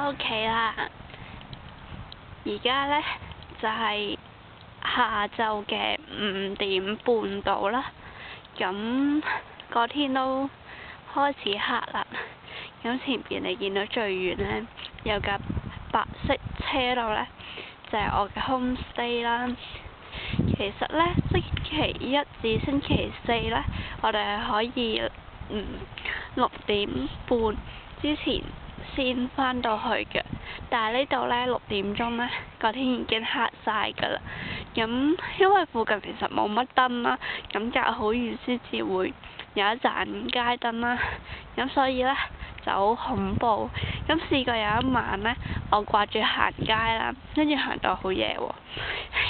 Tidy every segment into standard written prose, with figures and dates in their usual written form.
屋企啦，而家呢，就係下晝嘅5點半到啦，咁個天都開始黑啦，咁前邊你見到最遠呢，有架白色車路呢，就係我嘅 homestay 啦。其實呢，星期一至星期四呢，我哋係可以6點半之前先返到去嘅，但係呢度呢，6點鐘呢個天已經黑晒㗎啦。咁因為附近其實冇乜燈啦，咁隔好遠先至會有一盞街燈啦，咁所以呢，就好恐怖。咁試過有一晚呢，我掛住行街啦，跟住行到好夜喎，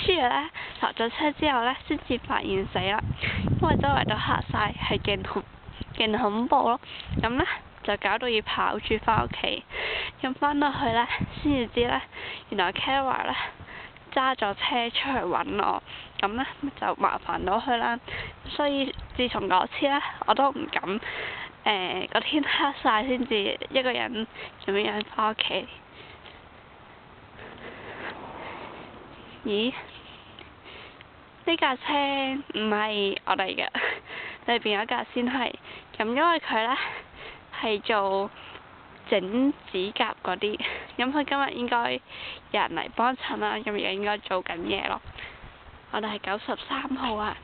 跟住呢，落咗車之後呢，先至發現死啦，因為周圍都黑晒，係勁恐怖咯。咁呢，就搞到要跑住返屋企，咁返到去呢，先至知呢，原來 Kara 呢揸咗車出去揾我，咁呢，就麻煩到佢啦。所以自從嗰次呢，我都唔敢個天黑晒先至一個人咁樣返屋企。咦？呢架車唔係我哋嘅，裏邊有一架先係。咁因為佢呢係做整指甲嗰啲，咁佢今日應該有人嚟幫襯啦，咁而家應該做緊嘢咯。我哋係93號啊。